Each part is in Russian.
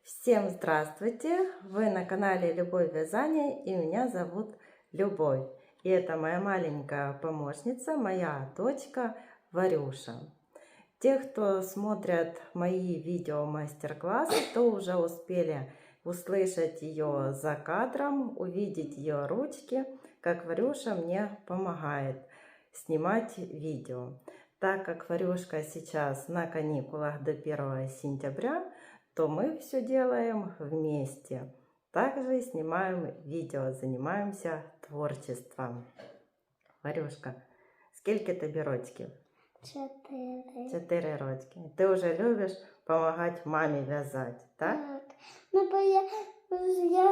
Всем здравствуйте! Вы на канале Любовь Вязания, и меня зовут Любовь. И это моя маленькая помощница, моя дочка Варюша. Те, кто смотрят мои видео мастер-классы, то уже успели услышать ее за кадром, увидеть ее ручки, как Варюша мне помогает снимать видео. Так как Варюшка сейчас на каникулах до 1 сентября, то мы все делаем вместе. Также снимаем видео, занимаемся творчеством. Варюшка, скільки тобі рочків? 4. 4 рочки. Ти вже любиш допомагати мамі в'язати, так? Так. Ну, бо я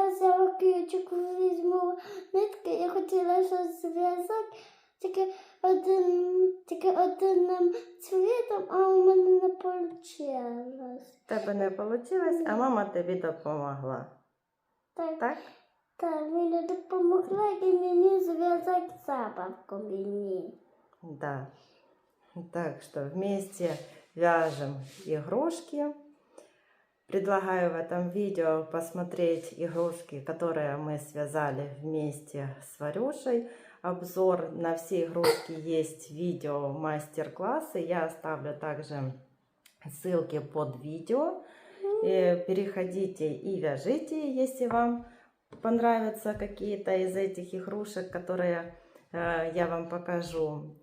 взяла ключик, візьму нитки, я хотіла щось зв'язати, тільки одним цвітом, а у мене не вийшло. Тебе не вийшло, а мама тобі допомогла. Так? Так, мені допомогла і мені зв'язати забавку мені. Да. Так что вместе вяжем игрушки. Предлагаю в этом видео посмотреть игрушки, которые мы связали вместе с Варюшей. Обзор на все игрушки есть видео мастер-классы. Я оставлю также ссылки под видео. Переходите и вяжите, если вам понравятся какие-то из этих игрушек, которые я вам покажу.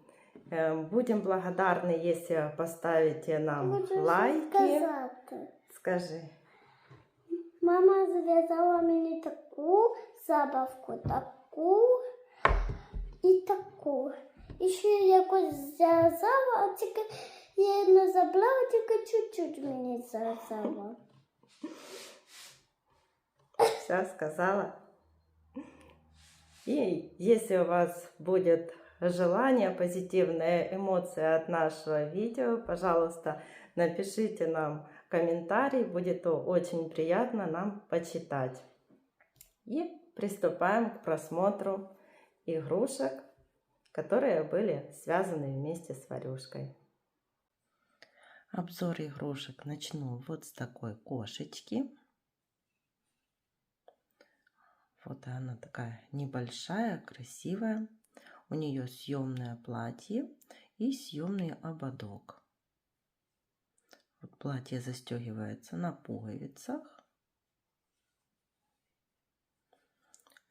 Будем благодарны, если поставите нам лайки. Скажи. Мама зв'язала мені таку забавку, таку і таку. І ще якось зв'язала, а тільки я не забрала, тільки чуть-чуть мені зв'язала. Все сказала. И если у вас будет желание, позитивные эмоции от нашего видео, пожалуйста, напишите нам комментарий, будет очень приятно нам почитать. И приступаем к просмотру игрушек, которые были связаны вместе с Варюшкой. Обзор игрушек начну вот с такой кошечки. Вот она такая небольшая, красивая. У нее съемное платье и съемный ободок. Вот платье застегивается на пуговицах.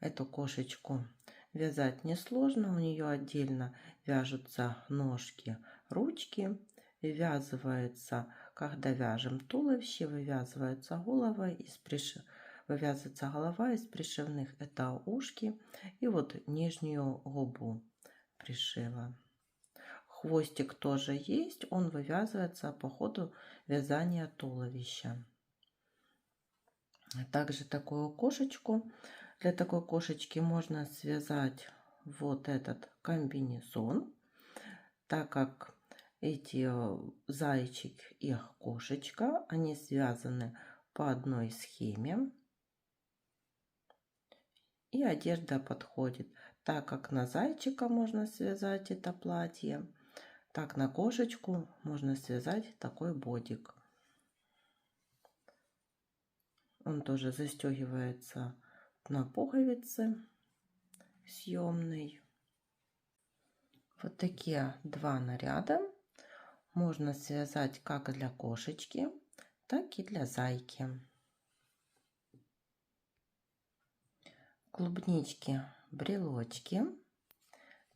Эту кошечку вязать несложно. У нее отдельно вяжутся ножки, ручки. Вывязывается, когда вяжем туловище, вывязывается голова из вывязывается голова из пришивных, это ушки, и вот нижнюю губу пришила. Хвостик тоже есть, он вывязывается по ходу вязания туловища. Также такую кошечку, для такой кошечки можно связать вот этот комбинезон, так как эти зайчик и кошечка, они связаны по одной схеме. И одежда подходит, так как на зайчика можно связать это платье, так на кошечку можно связать такой бодик. Он тоже застегивается на пуговицы съемный. Вот такие два наряда можно связать как для кошечки, так и для зайки. Клубнички, брелочки,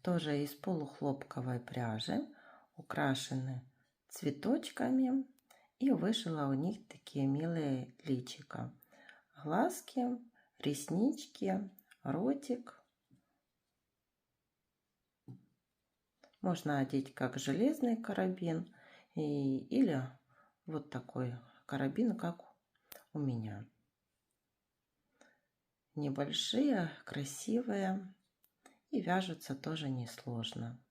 тоже из полухлопковой пряжи, украшены цветочками, и вышила у них такие милые личика. Глазки, реснички, ротик. Можно одеть как железный карабин или вот такой карабин, как у меня. Небольшие, красивые и вяжутся тоже несложно.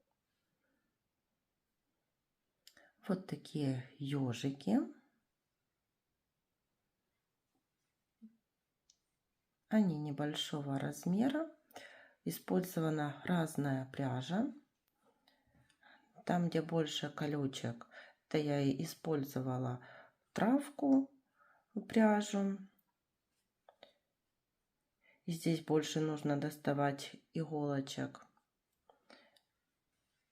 Вот такие ежики. Они небольшого размера. Использована разная пряжа. Там, где больше колючек, то я и использовала травку. пряжу. И здесь больше нужно доставать иголочек.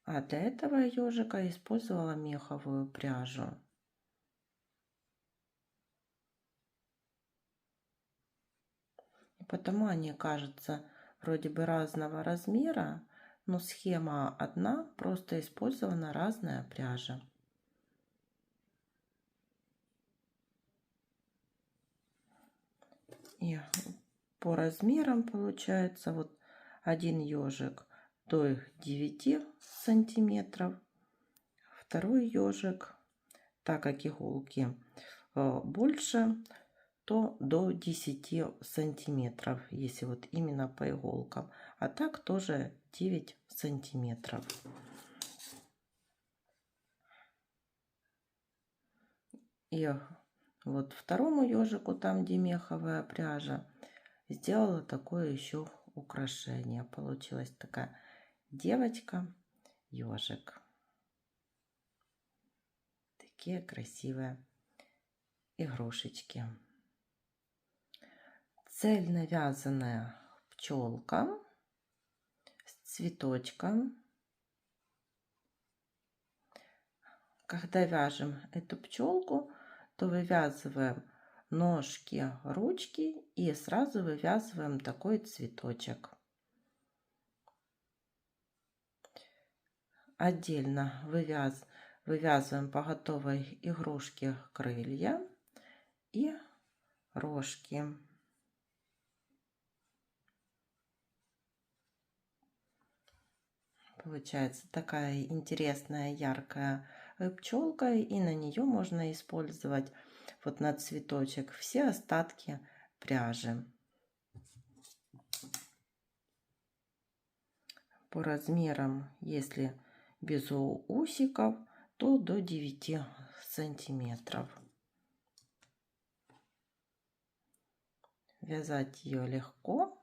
А для этого ежика использовала меховую пряжу. И потому они кажутся вроде бы разного размера, но схема одна, просто использована разная пряжа. И по размерам получается вот один ежик до 9 сантиметров, второй ежик, так как иголки больше, то до 10 сантиметров, если вот именно по иголкам, а так тоже 9 сантиметров. И вот второму ежику, там где меховая пряжа, сделала такое еще украшение. Получилась такая девочка ежик. Такие красивые игрушечки. Цельно вязаная пчелка с цветочком. Когда вяжем эту пчелку, то вывязываем ножки, ручки и сразу вывязываем такой цветочек. Отдельно вывязываем по готовой игрушке крылья и рожки. Получается такая интересная, яркая пчелка, и на нее можно использовать вот на цветочек все остатки пряжи. По размерам, если без усиков, то до 9 сантиметров. Вязать ее легко.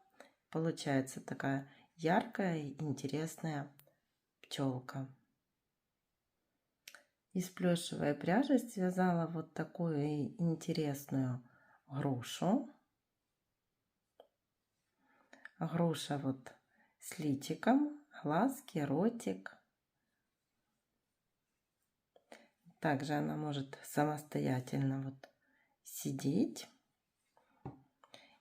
Получается такая яркая и интересная пчелка. Из плюшевой пряжи связала вот такую интересную грушу. Груша вот с личиком, глазки, ротик. Также она может самостоятельно вот сидеть.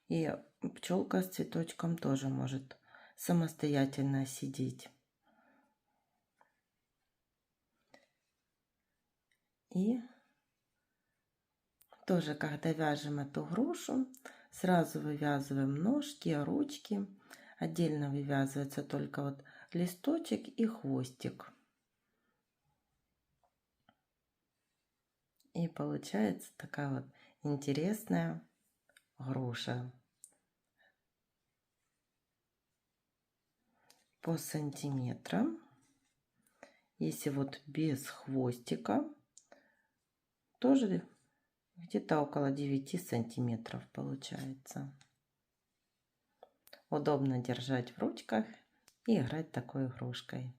И пчелка с цветочком тоже может самостоятельно сидеть. И тоже, когда вяжем эту грушу, сразу вывязываем ножки, ручки. Отдельно вывязывается только вот листочек и хвостик. И получается такая вот интересная груша. По сантиметрам. Если вот без хвостика, тоже где-то около 9 сантиметров получается. Удобно держать в ручках и играть такой игрушкой.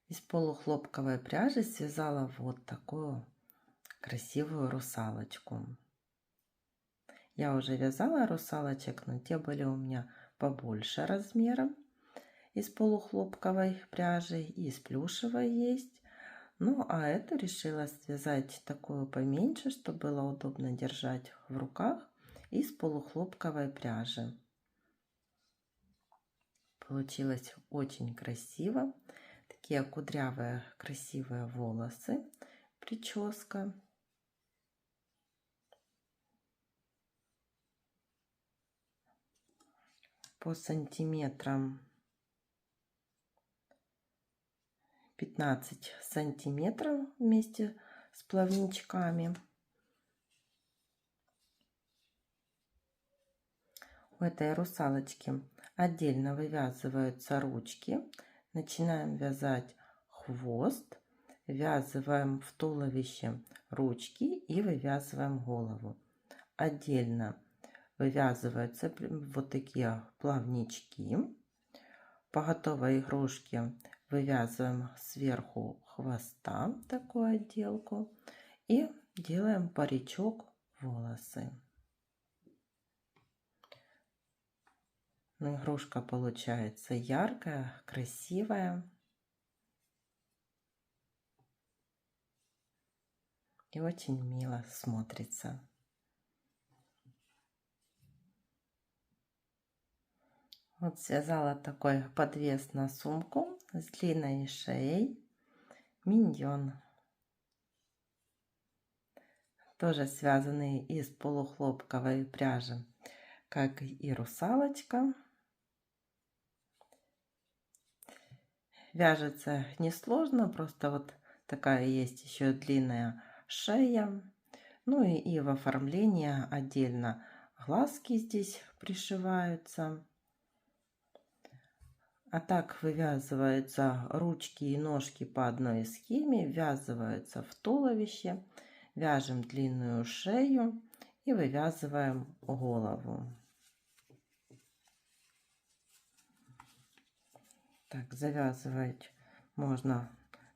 Из полухлопковой пряжи связала вот такую красивую русалочку. Я уже вязала русалочек, но те были у меня побольше размером. Из полухлопковой пряжи и из плюшевой есть. Ну, а эту решила связать такую поменьше, чтобы было удобно держать в руках, из полухлопковой пряжи. Получилось очень красиво. Такие кудрявые, красивые волосы, прическа. По сантиметрам 15 сантиметров вместе с плавничками. У этой русалочки отдельно вывязываются ручки. Начинаем вязать хвост, ввязываем в туловище ручки и вывязываем голову. Отдельно вывязываются вот такие плавнички. По готовой игрушке вывязываем сверху хвоста такую отделку и делаем паричок волосы. Но игрушка получается яркая, красивая. И очень мило смотрится. Вот связала такой подвес на сумку с длинной шеей. Миньон. Тоже связанный из полухлопковой пряжи, как и русалочка. Вяжется несложно, просто вот такая есть еще длинная шея. Ну и в оформлении отдельно глазки здесь пришиваются. А так вывязываются ручки и ножки по одной схеме, ввязываются в туловище, вяжем длинную шею и вывязываем голову. Так, завязывать можно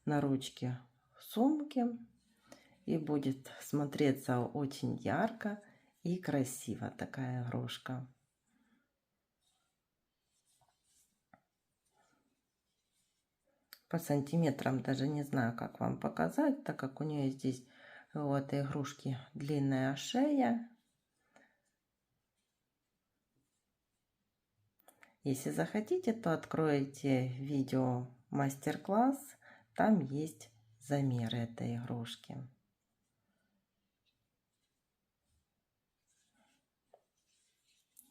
на ручке сумки, и будет смотреться очень ярко и красиво такая игрушка. По сантиметрам даже не знаю, как вам показать, так как у нее здесь у этой игрушки длинная шея. Если захотите, то откроете видео мастер-класс, там есть замеры этой игрушки.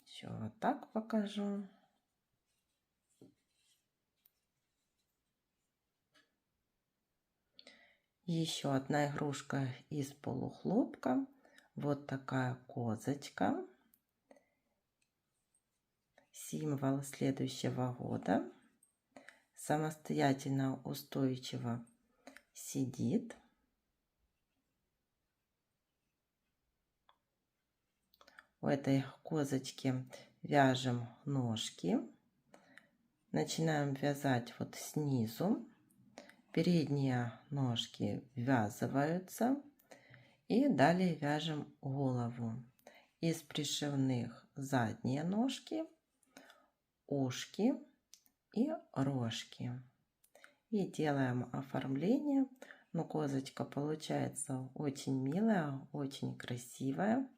Еще вот так покажу. Еще одна игрушка из полухлопка. Вот такая козочка. Символ следующего года. Самостоятельно, устойчиво сидит. У этой козочки вяжем ножки. Начинаем вязать вот снизу. Передние ножки ввязываются. И далее вяжем голову. Из пришивных задние ножки, ушки и рожки. И делаем оформление. Но козочка получается очень милая, очень красивая.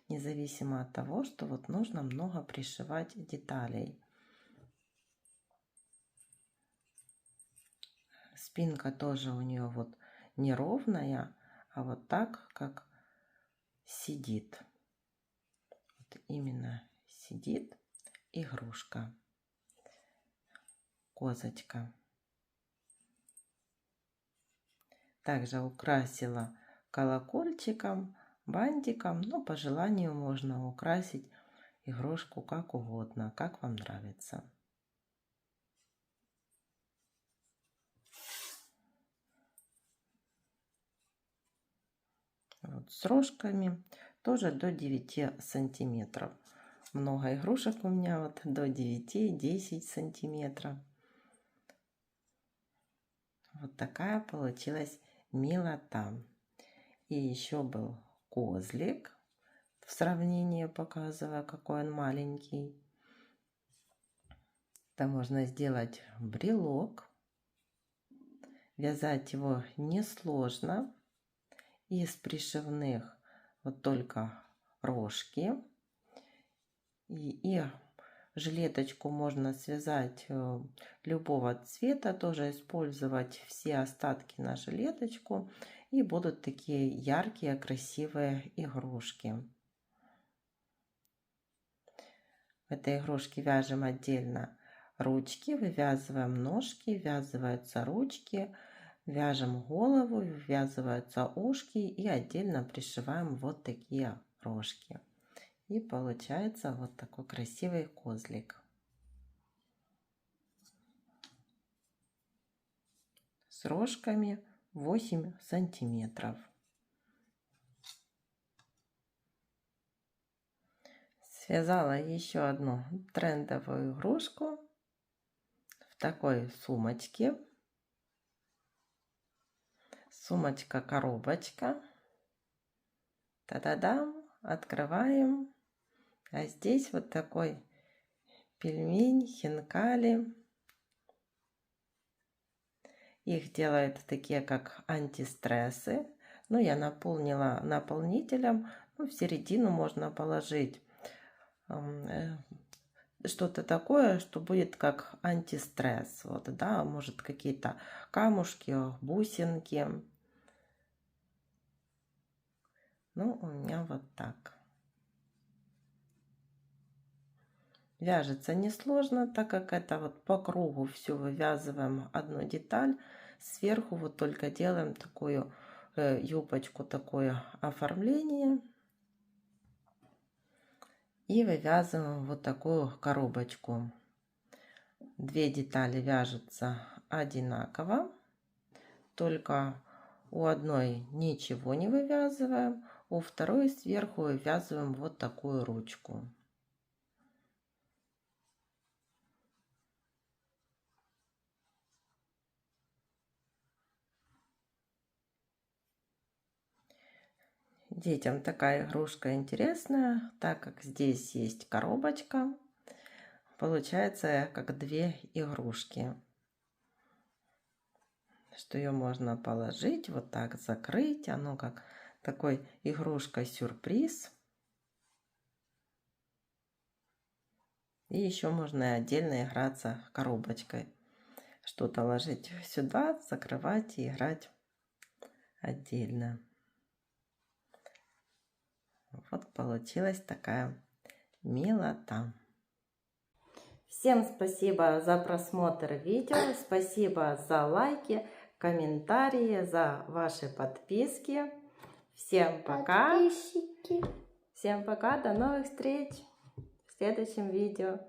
Независимо от того, что вот нужно много пришивать деталей. Спинка тоже у нее вот неровная, а вот так, как сидит. Вот именно сидит игрушка. Козочка. Также украсила колокольчиком, бантиком, но по желанию можно украсить игрушку как угодно, как вам нравится. Вот, с рожками тоже до 9 сантиметров. Много игрушек у меня вот до 9-10 сантиметров. Вот такая получилась милота. И еще был козлик. В сравнении показываю, какой он маленький. Это можно сделать брелок. Вязать его несложно. Из пришивных вот только рожки. И жилеточку можно связать любого цвета, тоже использовать все остатки на жилеточку. И будут такие яркие, красивые игрушки. В этой игрушке вяжем отдельно ручки, вывязываем ножки, ввязываются ручки, вяжем голову, ввязываются ушки и отдельно пришиваем вот такие рожки. И получается вот такой красивый козлик. С рожками 8 сантиметров. Связала еще одну трендовую игрушку в такой сумочке. Сумочка-коробочка. Та-да-дам, открываем. А здесь вот такой пельмень, хинкали. Их делают такие, как антистрессы. Ну, я наполнила наполнителем. Ну, в середину можно положить что-то такое, что будет как антистресс. Вот, да, может, какие-то камушки, бусинки. Ну, у меня вот так. Вяжется несложно, так как это вот по кругу все вывязываем одну деталь. Сверху вот только делаем такую юбочку, такое оформление. И вывязываем вот такую коробочку. Две детали вяжутся одинаково. Только у одной ничего не вывязываем, у второй сверху вывязываем вот такую ручку. Детям такая игрушка интересная, так как здесь есть коробочка. Получается как две игрушки. Что ее можно положить, вот так закрыть. Оно как такой игрушка-сюрприз. И еще можно отдельно играться коробочкой. Что-то ложить сюда, закрывать и играть отдельно. Вот получилась такая милота. Всем спасибо за просмотр видео, спасибо за лайки, комментарии, за ваши подписки. Всем пока. Подписчики. Всем пока, до новых встреч в следующем видео.